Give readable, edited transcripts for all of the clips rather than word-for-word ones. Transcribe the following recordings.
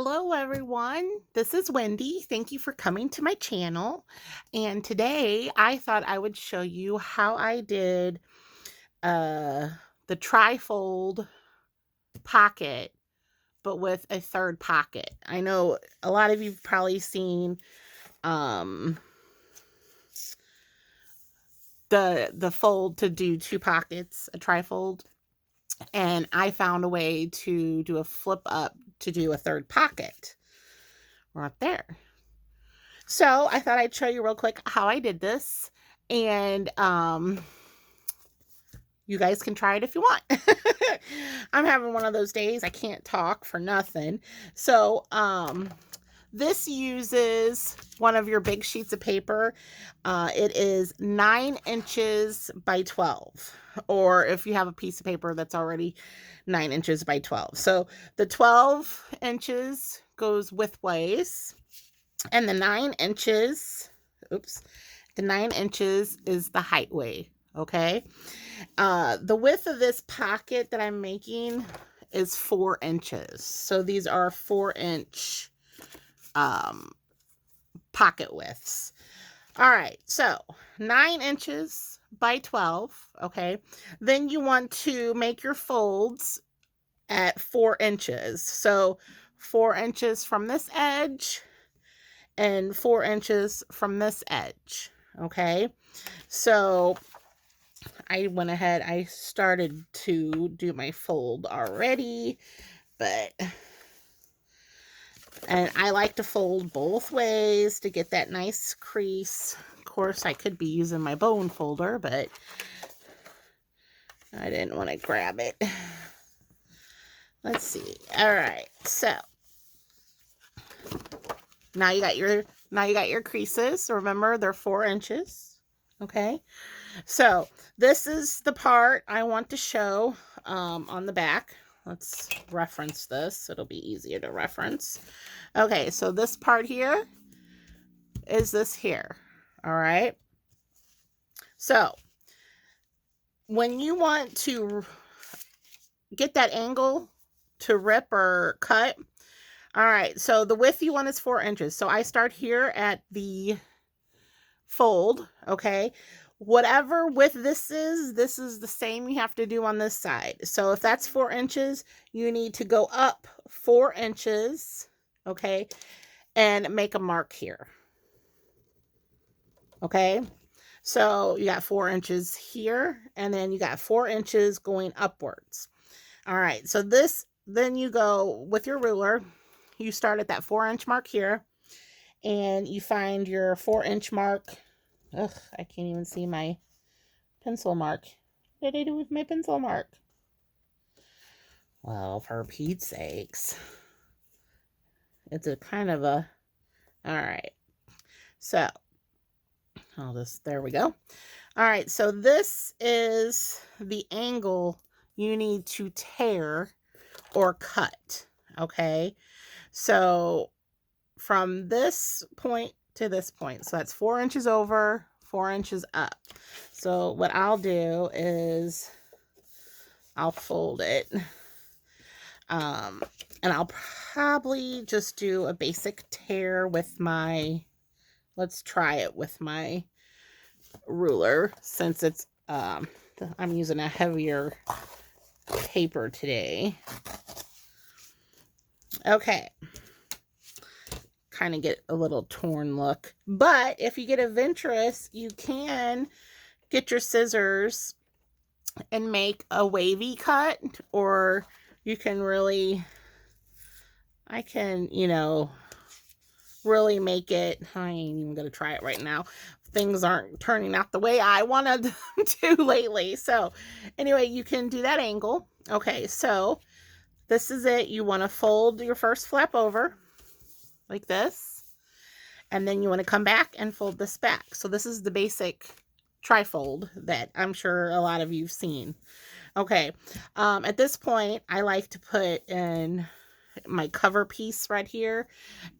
Hello everyone, this is Wendy. Thank you for coming to my channel. And today I thought I would show you how I did uh, the trifold pocket, but with a third pocket. I know a lot of you've probably seen um, the fold to do two pockets, a trifold. And I found a way to do a flip up to do a third pocket right there. So I thought I'd show you real quick how I did this, and you guys can try it if you want. I'm having one of those days I can't talk for nothing. So this uses one of your big sheets of paper. It is 9 inches by 12, or if you have a piece of paper that's already 9 inches by 12. So the 12 inches goes widthways. And the 9 inches, the 9 inches is the height way, okay? The width of this pocket that I'm making is 4 inches. So these are 4-inch pocket widths. All right, so 9 inches by 12, okay? Then you want to make your folds at 4 inches. So 4 inches from this edge and 4 inches from this edge. Okay, so I went ahead, I started to do my fold already, and I like to fold both ways to get that nice crease. Of course, I could be using my bone folder, but I didn't want to grab it. Let's see. All right, so now you got your creases. Remember, they're 4 inches. Okay, so this is the part I want to show on the back. Let's reference this. It'll be easier to reference. Okay, so this part here is this here. All right. So when you want to get that angle to rip or cut, all right, so the width you want is 4 inches. So I start here at the fold, okay? Whatever width this is the same you have to do on this side. So if that's 4 inches, you need to go up 4 inches, okay, and make a mark here. Okay, so you got 4 inches here, and then you got 4 inches going upwards. All right, so this, then you go with your ruler. You start at that 4-inch mark here, and you find your 4-inch mark. Ugh, I can't even see my pencil mark. What did I do with my pencil mark? Well, for Pete's sakes. It's a kind of a... All right. So, there we go. All right, so this is the angle you need to tear or cut, okay? So from this point to this point, so that's 4 inches over, 4 inches up. So what I'll do is I'll fold it, and I'll probably just do a basic tear with my, let's try it with my ruler, since it's I'm using a heavier paper today. Okay, kind of get a little torn look, but if you get adventurous, you can get your scissors and make a wavy cut, or you can really, I can, you know, really make it. I ain't even gonna try it right now. Things aren't turning out the way I wanted them to lately. So anyway, you can do that angle. Okay, so this is it. You want to fold your first flap over like this, and then you want to come back and fold this back. So this is the basic trifold that I'm sure a lot of you've seen. Okay, at this point, I like to put in my cover piece right here,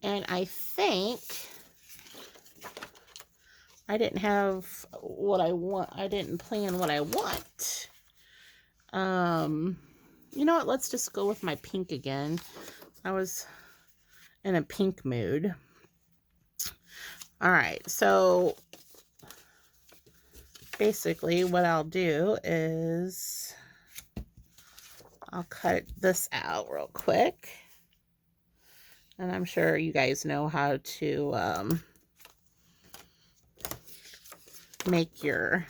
and I think I didn't have what I want. I didn't plan what I want. You know what? Let's just go with my pink again. I was in a pink mood. All right, so basically what I'll do is I'll cut this out real quick. And I'm sure you guys know how to make your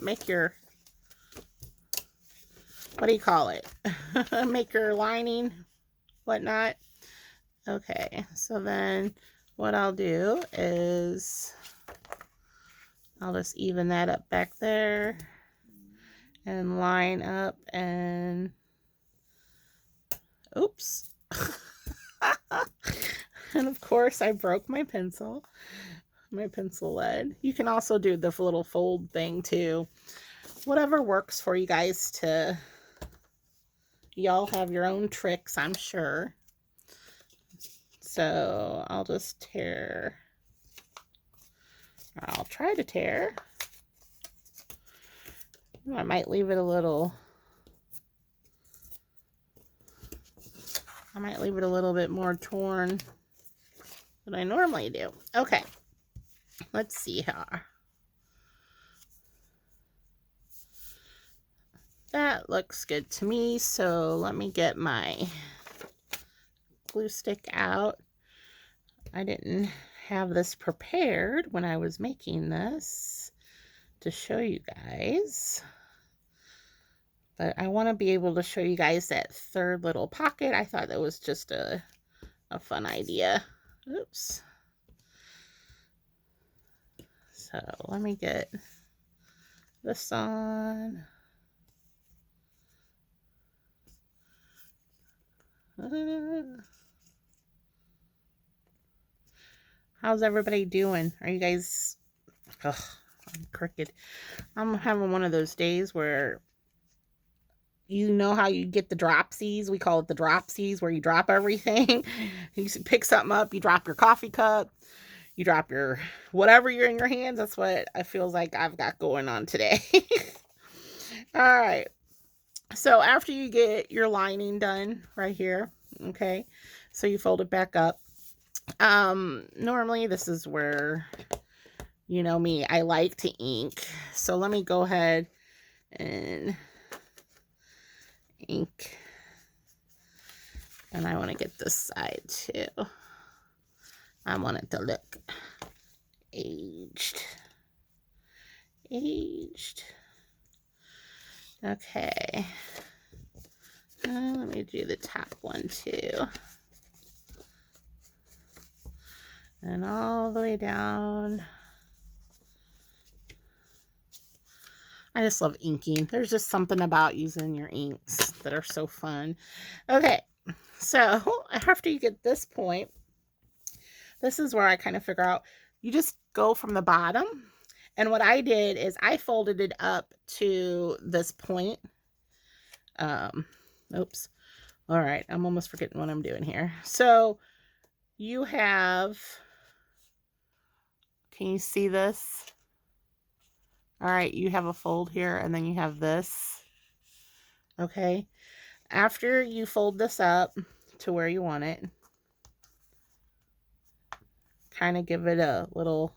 make your, what do you call it? Make your lining, whatnot. Okay, so then what I'll do is I'll just even that up back there and line up and oops. And of course I broke my pencil lead. You can also do the little fold thing too. Whatever works for you guys to, y'all have your own tricks, I'm sure. So I'll just tear, or I'll try to tear. I might leave it a little, bit more torn than I normally do. Okay, let's see here. That looks good to me, so let me get my glue stick out. I didn't have this prepared when I was making this to show you guys, but I want to be able to show you guys that third little pocket. I thought that was just a fun idea. Oops. So let me get this on. How's everybody doing? Are you guys... Ugh, I'm crooked. I'm having one of those days where, you know how you get the dropsies? We call it the dropsies, where you drop everything. You pick something up, you drop your coffee cup, you drop your whatever you're in your hands. That's what it feels like I've got going on today. All right. So after you get your lining done right here, okay, so you fold it back up. Normally this is where, you know me, I like to ink. So let me go ahead and ink. And I want to get this side too. I want it to look aged. Okay. Let me do the top one too. And all the way down. I just love inking. There's just something about using your inks that are so fun. Okay, so after you get this point, this is where I kind of figure out, you just go from the bottom. And what I did is I folded it up to this point. Oops. All right, I'm almost forgetting what I'm doing here. So you have, can you see this? All right, you have a fold here, and then you have this. Okay, after you fold this up to where you want it, kind of give it a little,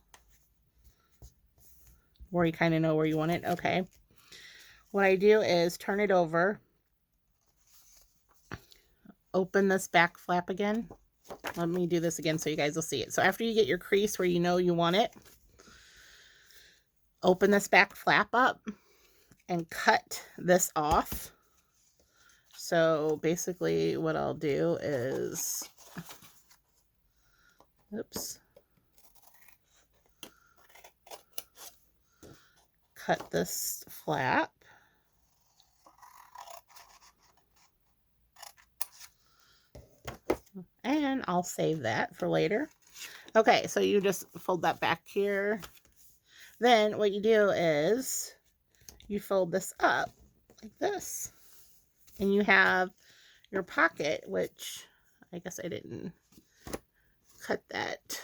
where you kind of know where you want it. Okay, what I do is turn it over, open this back flap again. Let me do this again so you guys will see it. So after you get your crease where you know you want it, open this back flap up and cut this off. So basically what I'll do is, oops, cut this flap. And I'll save that for later. Okay, so you just fold that back here. Then what you do is you fold this up like this. And you have your pocket, which I guess I didn't cut that.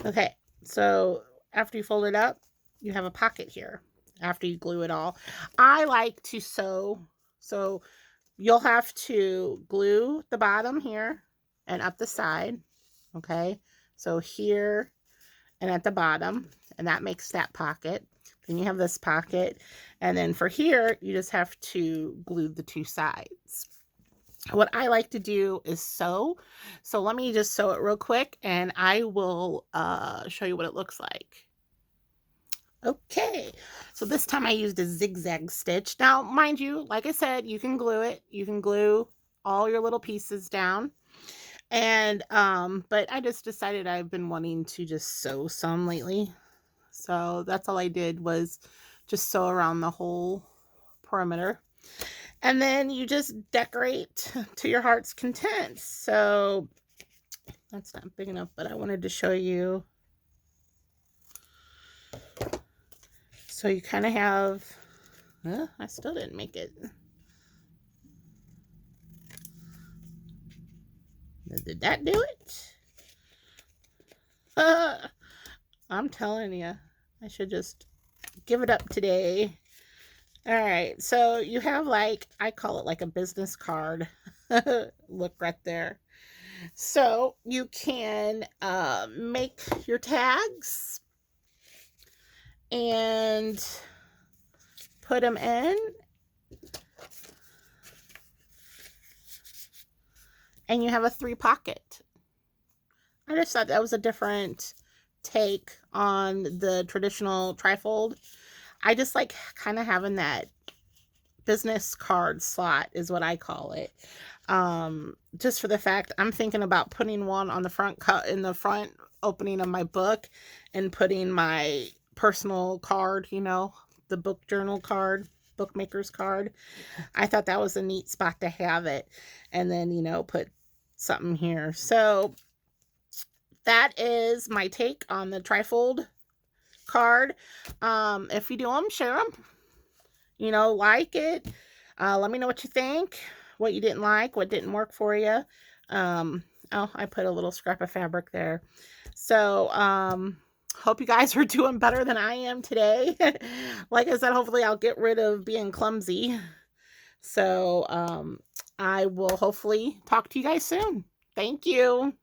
Okay, So after you fold it up, you have a pocket here after you glue it all. I like to sew, so you'll have to glue the bottom here and up the side, okay? So here and at the bottom, and that makes that pocket. Then you have this pocket, and then for here, you just have to glue the two sides. What I like to do is sew. So let me just sew it real quick, and I will show you what it looks like. Okay, so this time I used a zigzag stitch. Now, mind you, like I said, you can glue it. You can glue all your little pieces down. And, but I just decided I've been wanting to just sew some lately. So that's all I did was just sew around the whole perimeter. And then you just decorate to your heart's content. So that's not big enough, but I wanted to show you. So you kind of have, I still didn't make it. Did that do it? I'm telling you, I should just give it up today. All right, so you have like, I call it like a business card. Look right there. So you can make your tags and put them in. And you have a 3 pocket. I just thought that was a different take on the traditional trifold. I just like kind of having that business card slot is what I call it. Just for the fact I'm thinking about putting one on the front in the front opening of my book and putting my personal card, you know, the book journal card, bookmaker's card. I thought that was a neat spot to have it, and then, you know, put something here. So that is my take on the trifold card. If you do them, share them, you know, like it. Let me know what you think, what you didn't like, what didn't work for you. Oh, I put a little scrap of fabric there. So hope you guys are doing better than I am today. Like I said, hopefully I'll get rid of being clumsy. So I will hopefully talk to you guys soon. Thank you.